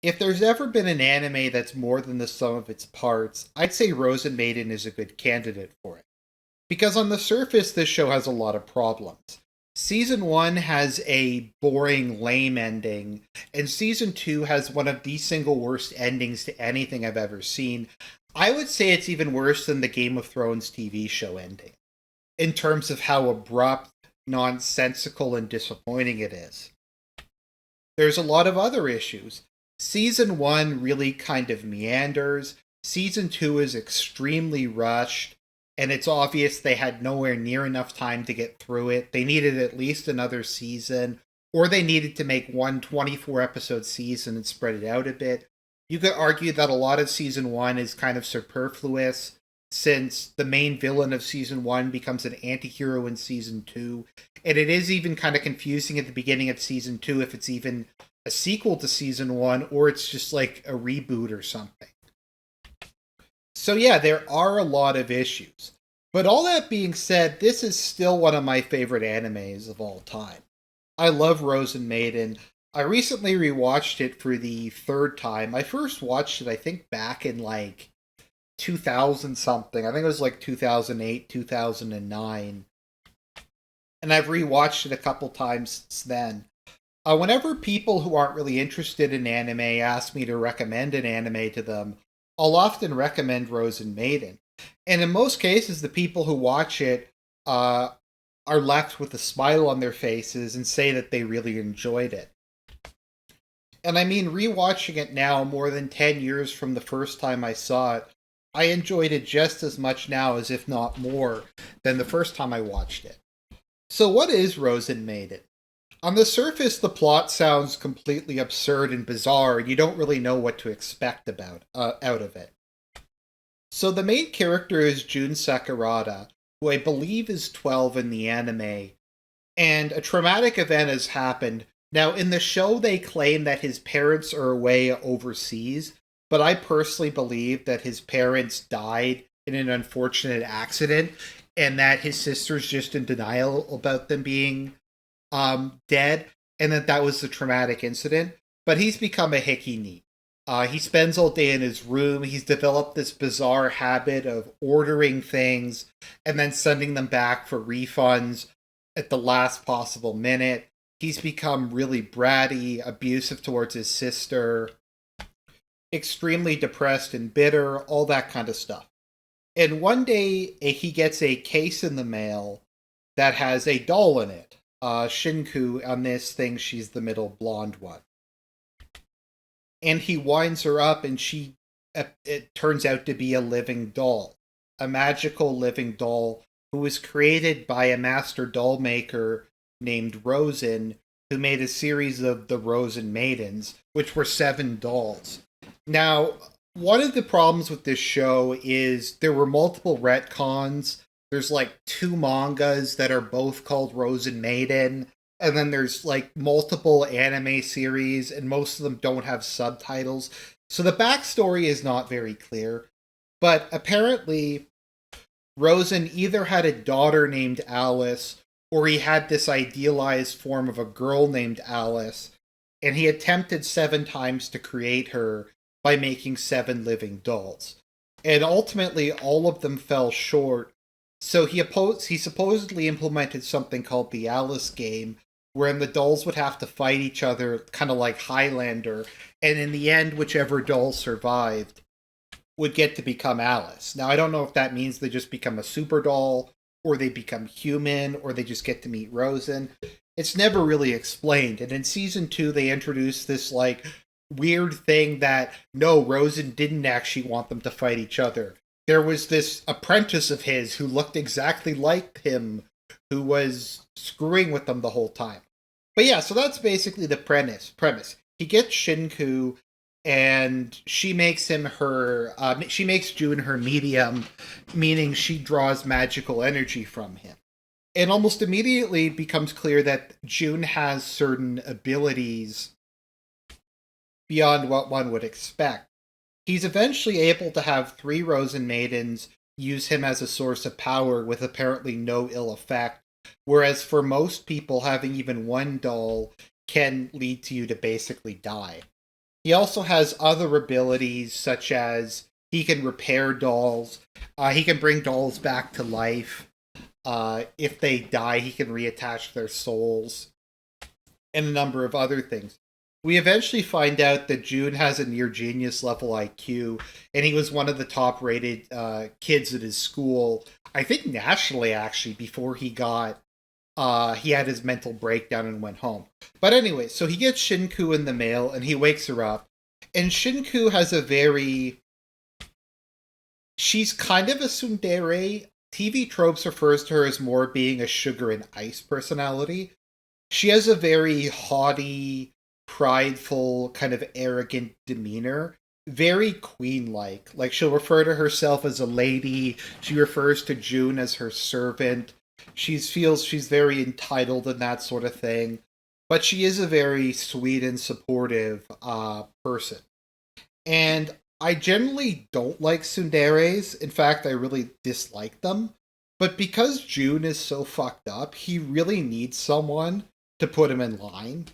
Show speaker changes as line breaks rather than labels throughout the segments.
If there's ever been an anime that's more than the sum of its parts, I'd say Rozen Maiden is a good candidate for it. Because on the surface, this show has a lot of problems. Season 1 has a boring, lame ending, and Season 2 has one of the single worst endings to anything I've ever seen. I would say it's even worse than the Game of Thrones TV show ending, in terms of how abrupt, nonsensical, and disappointing it is. There's a lot of other issues. Season 1 really kind of meanders. Season 2 is extremely rushed, and it's obvious they had nowhere near enough time to get through it. They needed at least another season, or they needed to make one 24 episode season and spread it out a bit. You could argue that a lot of season 1 is kind of superfluous, since the main villain of season 1 becomes an anti-hero in season 2, and it is even kind of confusing at the beginning of season 2 if it's even a sequel to season 1 or it's just like a reboot or something. So yeah, there are a lot of issues. But all that being said, this is still one of my favorite animes of all time. I love Rozen Maiden. I recently rewatched it for the third time. I first watched it, I think, back in like 2000 something. I think it was like 2008, 2009. And I've rewatched it a couple times since then. Whenever people who aren't really interested in anime ask me to recommend an anime to them, I'll often recommend Rozen Maiden. And in most cases, the people who watch it are left with a smile on their faces and say that they really enjoyed it. And I mean, rewatching it now, more than 10 years from the first time I saw it, I enjoyed it just as much now, as if not more, than the first time I watched it. So, what is Rozen Maiden? On the surface, the plot sounds completely absurd and bizarre, and you don't really know what to expect out of it. So the main character is Jun Sakurada, who I believe is 12 in the anime, and a traumatic event has happened. Now, in the show, they claim that his parents are away overseas, but I personally believe that his parents died in an unfortunate accident, and that his sister's just in denial about them being dead, and that was the traumatic incident. But he's become a hickey neat. He spends all day in his room. He's developed this bizarre habit of ordering things and then sending them back for refunds at the last possible minute. He's become really bratty, abusive towards his sister, extremely depressed and bitter, all that kind of stuff. And one day he gets a case in the mail that has a doll in it. Shinku on this thing, she's the middle blonde one. And he winds her up, and it turns out to be a living doll. A magical living doll who was created by a master doll maker named Rozen, who made a series of the Rozen Maidens, which were 7 dolls. Now, one of the problems with this show is there were multiple retcons. There's like 2 mangas that are both called Rozen Maiden, and then there's like multiple anime series, and most of them don't have subtitles. So the backstory is not very clear. But apparently, Rozen either had a daughter named Alice, or he had this idealized form of a girl named Alice, and he attempted 7 times to create her by making 7 living dolls. And ultimately, all of them fell short. So he supposedly implemented something called the Alice game, wherein the dolls would have to fight each other, kind of like Highlander, and in the end, whichever doll survived would get to become Alice. Now, I don't know if that means they just become a super doll, or they become human, or they just get to meet Rozen. It's never really explained. And in season 2, they introduced this like weird thing that no, Rozen didn't actually want them to fight each other. There was this apprentice of his who looked exactly like him, who was screwing with them the whole time. But yeah, so that's basically the Premise. He gets Shinku, and she makes him her. She makes June her medium, meaning she draws magical energy from him. And almost immediately it becomes clear that June has certain abilities beyond what one would expect. He's eventually able to have 3 Rozen Maidens use him as a source of power with apparently no ill effect, whereas for most people, having even one doll can lead to you to basically die. He also has other abilities, such as he can repair dolls, he can bring dolls back to life. If they die, he can reattach their souls, and a number of other things. We eventually find out that June has a near genius level IQ, and he was one of the top rated kids at his school. I think nationally, actually, before he had his mental breakdown and went home. But anyway, so he gets Shinku in the mail, and he wakes her up, and Shinku has a very she's kind of a tsundere. TV tropes refers to her as more being a sugar and ice personality. She has a very haughty, prideful, kind of arrogant demeanor. Very queen like. Like, she'll refer to herself as a lady. She refers to June as her servant. She feels she's very entitled and that sort of thing. But she is a very sweet and supportive person. And I generally don't like tsunderes. In fact, I really dislike them. But because June is so fucked up, he really needs someone to put him in line,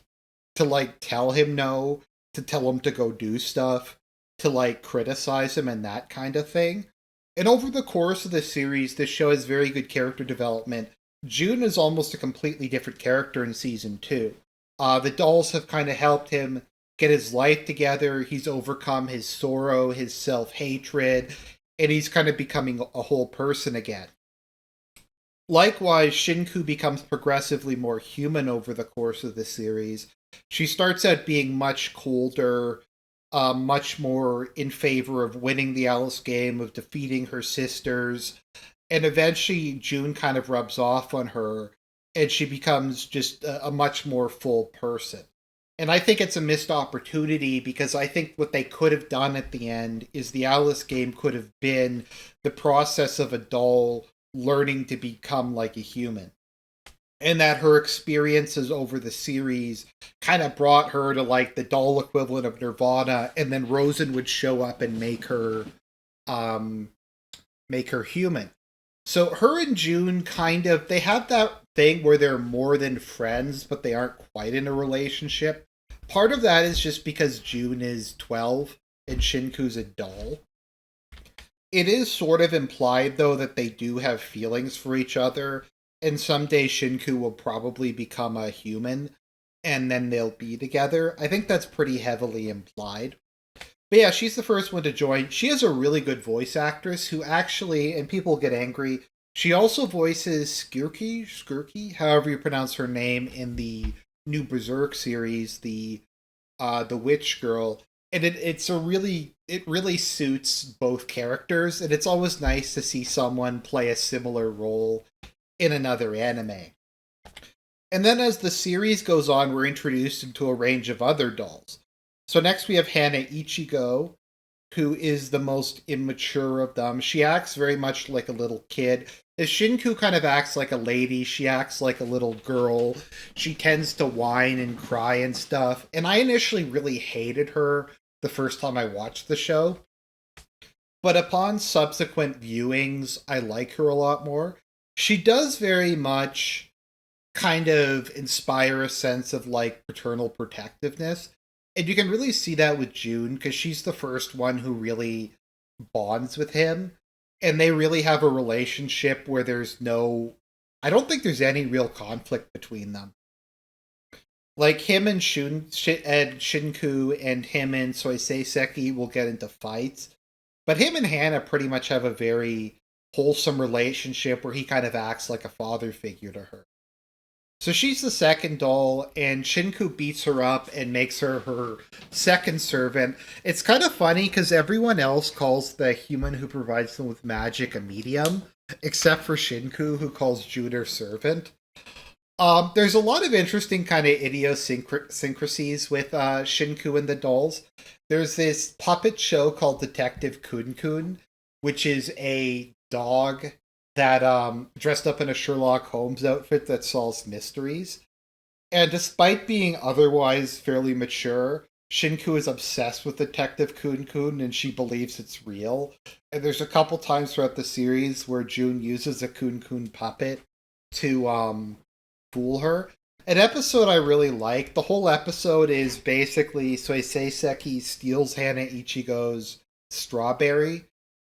to like tell him no, to tell him to go do stuff, to like criticize him and that kind of thing. And over the course of the series, this show has very good character development. June is almost a completely different character in season two. The dolls have kind of helped him get his life together. He's overcome his sorrow, his self hatred, and he's kind of becoming a whole person again. Likewise, Shinku becomes progressively more human over the course of the series. She starts out being much colder, much more in favor of winning the Alice game, of defeating her sisters, and eventually June kind of rubs off on her, and she becomes just a much more full person. And I think it's a missed opportunity because I think what they could have done at the end is the Alice game could have been the process of a doll learning to become like a human. And that her experiences over the series kind of brought her to like the doll equivalent of Nirvana, and then Rozen would show up and um make her human. So her and June kind of they have that thing where they're more than friends, but they aren't quite in a relationship. Part of that is just because June is 12 and Shinku's a doll. It is sort of implied though that they do have feelings for each other, and someday Shinku will probably become a human and then they'll be together. I think that's pretty heavily implied. But yeah, she's the first one to join. She is a really good voice actress who actually, and people get angry, she also voices Skirky, however you pronounce her name, in the new Berserk series, the witch girl. And it really suits both characters, and it's always nice to see someone play a similar role in another anime. And then as the series goes on, we're introduced into a range of other dolls. So next we have Hana Ichigo, who is the most immature of them. She acts very much like a little kid. As Shinku kind of acts like a lady, she acts like a little girl. She tends to whine and cry and stuff. And I initially really hated her the first time I watched the show. But upon subsequent viewings, I like her a lot more. She does very much kind of inspire a sense of like paternal protectiveness. And you can really see that with June because she's the first one who really bonds with him. And they really have a relationship where I don't think there's any real conflict between them. Like him and Shinku and him and Soisei Seki will get into fights. But him and Hannah pretty much have a very wholesome relationship where he kind of acts like a father figure to her. So she's the second doll, and Shinku beats her up and makes her her second servant. It's kind of funny because everyone else calls the human who provides them with magic a medium, except for Shinku, who calls June her servant. There's a lot of interesting kind of idiosyncrasies with Shinku and the dolls. There's this puppet show called Detective Kun Kun, which is a dog that dressed up in a Sherlock Holmes outfit that solves mysteries. And despite being otherwise fairly mature, Shinku is obsessed with Detective Kun Kun and she believes it's real. And there's a couple times throughout the series where June uses a Kun Kun puppet to fool her. An episode I really like. The whole episode is basically Soisei steals Hana Ichigo's strawberry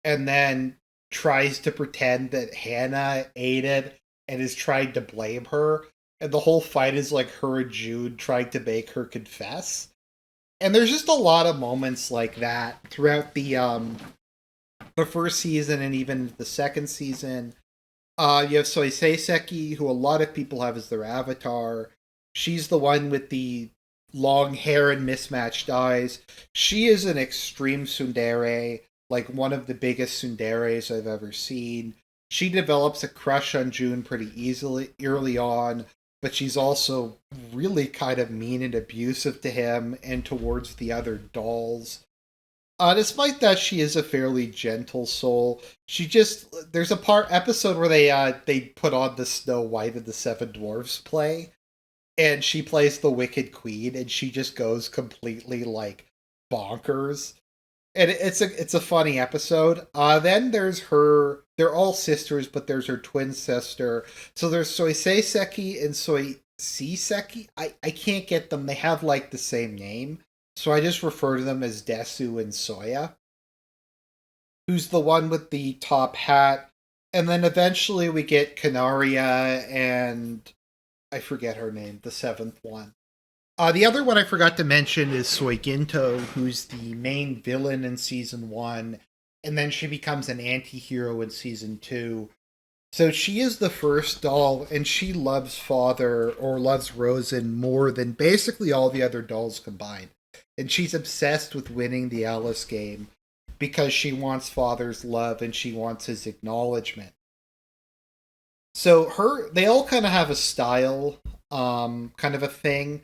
and then tries to pretend that Hannah ate it and is trying to blame her. And the whole fight is like her and Jude trying to make her confess. And there's just a lot of moments like that throughout the first season and even the second season. You have Soisei, who a lot of people have as their avatar. She's the one with the long hair and mismatched eyes. She is an extreme tsundere, like one of the biggest tsunderes I've ever seen. She develops a crush on June pretty easily early on, but she's also really kind of mean and abusive to him and towards the other dolls. Despite that, she is a fairly gentle soul. She just there's a part episode where they put on the Snow White and the Seven Dwarfs play, and she plays the Wicked Queen, and she just goes completely like bonkers. And it's a funny episode. Then there's her. They're all sisters, but there's her twin sister. So there's Soisei and Soisei. I can't get them. They have like the same name, so I just refer to them as Desu and Soya, who's the one with the top hat. And then eventually we get Canaria and I forget her name, the seventh one. The other one I forgot to mention is Soiginto, who's the main villain in season one, and then she becomes an anti hero in season two. So she is the first doll, and she loves Father or loves Rosen more than basically all the other dolls combined. And she's obsessed with winning the Alice game because she wants Father's love and she wants his acknowledgement. So they all kind of have a style, kind of a thing.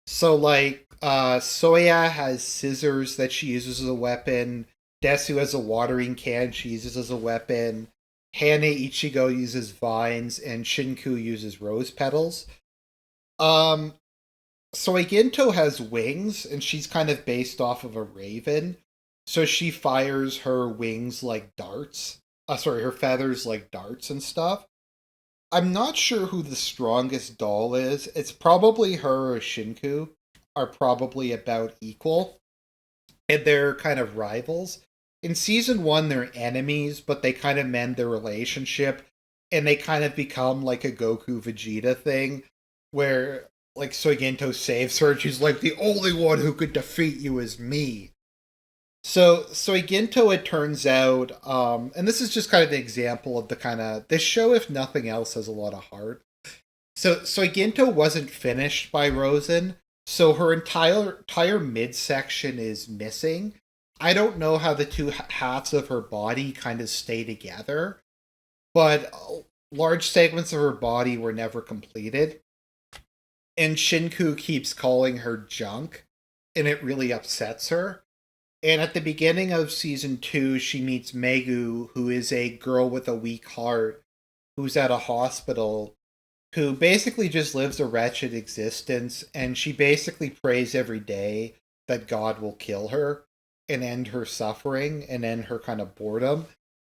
So like Soya has scissors that she uses as a weapon. Desu has a watering can she uses as a weapon. Hane Ichigo uses vines, and Shinku uses rose petals. Um, Soiginto has wings, and she's kind of based off of a raven. So she fires her wings like darts. Sorry, her feathers like darts and stuff. I'm not sure who the strongest doll is. It's probably her or Shinku are probably about equal, and they're kind of rivals. In season one, they're enemies, but they kind of mend their relationship, and they kind of become like a Goku Vegeta thing, where like Soigento saves her, and she's like, the only one who could defeat you is me. So Soiginto, it turns out, and this is just kind of an example of the kind of this show, if nothing else, has a lot of heart. So Soiginto wasn't finished by Rosen, so her entire midsection is missing. I don't know how the two halves of her body kind of stay together, but large segments of her body were never completed. And Shinku keeps calling her junk, and it really upsets her. And at the beginning of season two, she meets Megu, who is a girl with a weak heart, who's at a hospital, who basically just lives a wretched existence, and she basically prays every day that God will kill her and end her suffering and end her kind of boredom.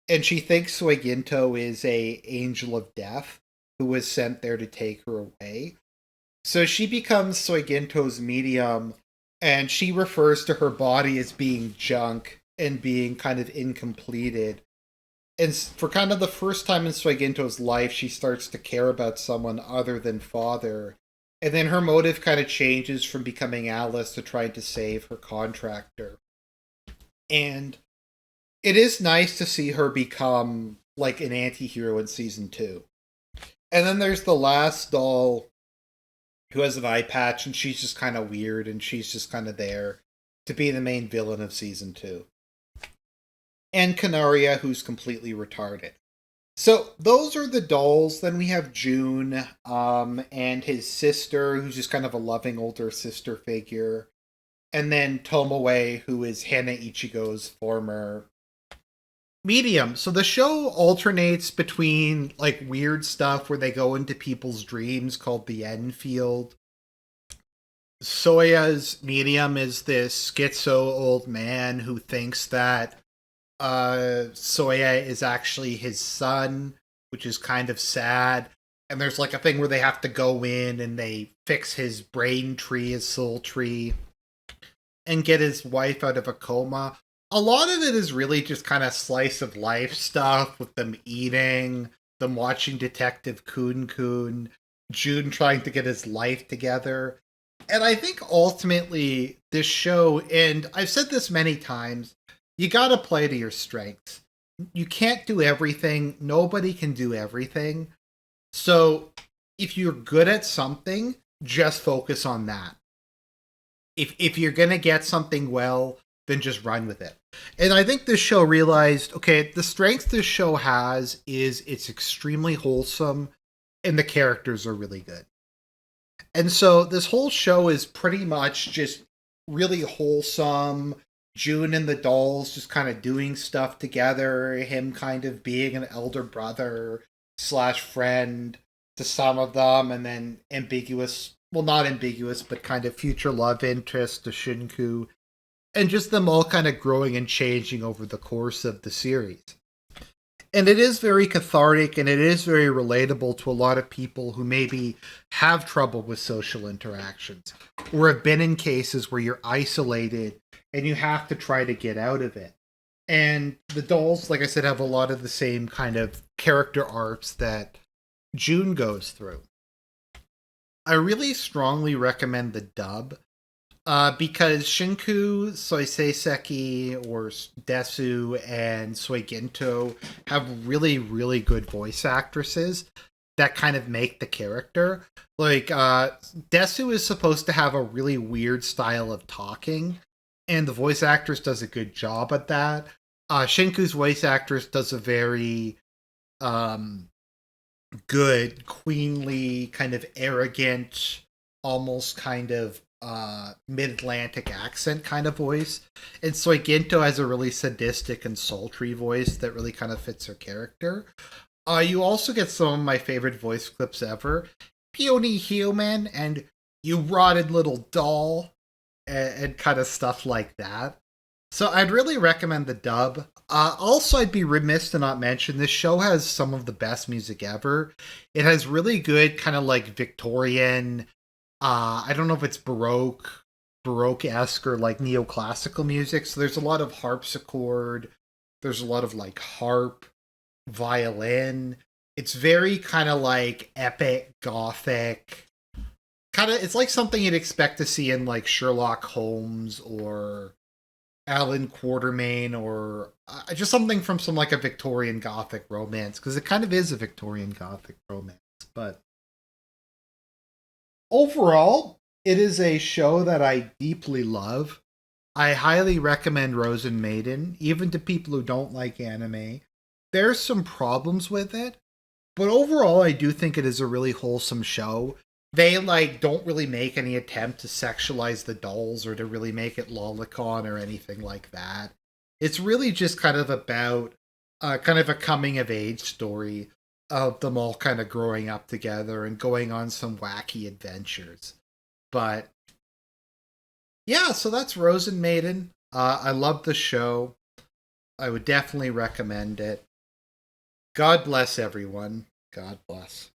And she thinks Suiginto is a angel of death who was sent there to take her away. So she becomes Suiginto's medium, and she refers to her body as being junk and being kind of incompleted. And for kind of the first time in Suiginto's life, she starts to care about someone other than Father. And then her motive kind of changes from becoming Alice to trying to save her contractor. And it is nice to see her become like an anti hero in season two. And then there's the last doll who has an eye patch, and she's just kind of weird, and she's just kind of there to be the main villain of season two. And Canaria, who's completely retarded. So those are the dolls. Then we have June, and his sister, who's just kind of a loving older sister figure. And then Tomoe, who is Hana Ichigo's former medium. So the show alternates between like weird stuff where they go into people's dreams called the End Field. Soya's medium is this schizo old man who thinks that Soya is actually his son, which is kind of sad. And there's like a thing where they have to go in and they fix his brain tree, his soul tree, and get his wife out of a coma. A lot of it is really just kind of slice of life stuff with them eating, them watching Detective Kun Kun, June trying to get his life together. And I think ultimately this show, and I've said this many times, you got to play to your strengths. You can't do everything. Nobody can do everything. So if you're good at something, just focus on that. If you're gonna get something well, then just run with it. And I think this show realized, okay, the strength this show has is it's extremely wholesome and the characters are really good. And so this whole show is pretty much just really wholesome. June and the dolls just kind of doing stuff together, him kind of being an elder brother slash friend to some of them, and then ambiguous, well, not ambiguous, but kind of future love interest to Shinku, and just them all kind of growing and changing over the course of the series. And it is very cathartic and it is very relatable to a lot of people who maybe have trouble with social interactions or have been in cases where you're isolated and you have to try to get out of it. And the dolls, like I said, have a lot of the same kind of character arcs that June goes through. I really strongly recommend the dub because Shinku, Soisei or Desu, and Soiginto have really, really good voice actresses that kind of make the character. Like, Desu is supposed to have a really weird style of talking, and the voice actress does a good job at that. Shinku's voice actress does a very good, queenly, kind of arrogant, almost kind of mid-Atlantic accent kind of voice. And Soiginto has a really sadistic and sultry voice that really kind of fits her character. You also get some of my favorite voice clips ever. Peony human and you rotted little doll and kind of stuff like that. So I'd really recommend the dub. Also, I'd be remiss to not mention this show has some of the best music ever. It has really good kind of like Victorian, I don't know if it's Baroque-esque or like neoclassical music. So there's a lot of harpsichord. There's a lot of like harp, violin. It's very kind of like epic, gothic. Kind of, it's like something you'd expect to see in like Sherlock Holmes or Alan Quatermain or just something from some like a Victorian Gothic romance because it kind of is a Victorian Gothic romance. But overall, it is a show that I deeply love. I highly recommend Rozen Maiden, even to people who don't like anime. There's some problems with it, but overall, I do think it is a really wholesome show. They like don't really make any attempt to sexualize the dolls or to really make it lolicon or anything like that. It's really just kind of about kind of a coming of age story of them all kind of growing up together and going on some wacky adventures. But yeah, so that's Rozen Maiden. I love the show. I would definitely recommend it. God bless everyone. God bless.